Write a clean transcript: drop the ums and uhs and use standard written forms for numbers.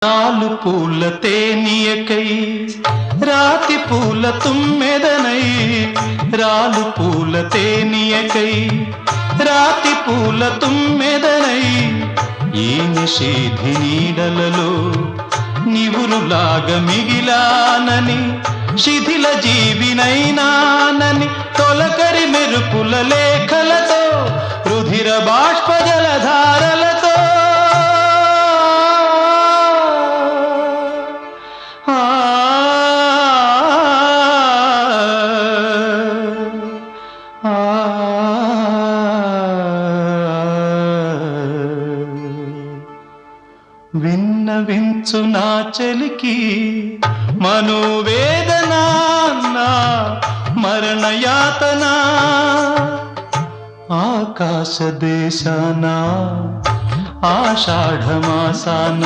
నాలు పూల తేనియకై రాతి పూల తుమ్మెదనై రాలు పూల తేనియకై రాతి పూల తుమ్మెదనై ఈ నిషేధి నీడలలో నివురులాగా మిగిలానని శిథిల జీవినైనానని తొలకరి మెరుపుల లేఖలతో రుధిర బాష్ప జలధారలతో విన్నవించు నా చలికి మనోవేదన మరణయాతన ఆకాశ దేశాన ఆషాఢమాసాన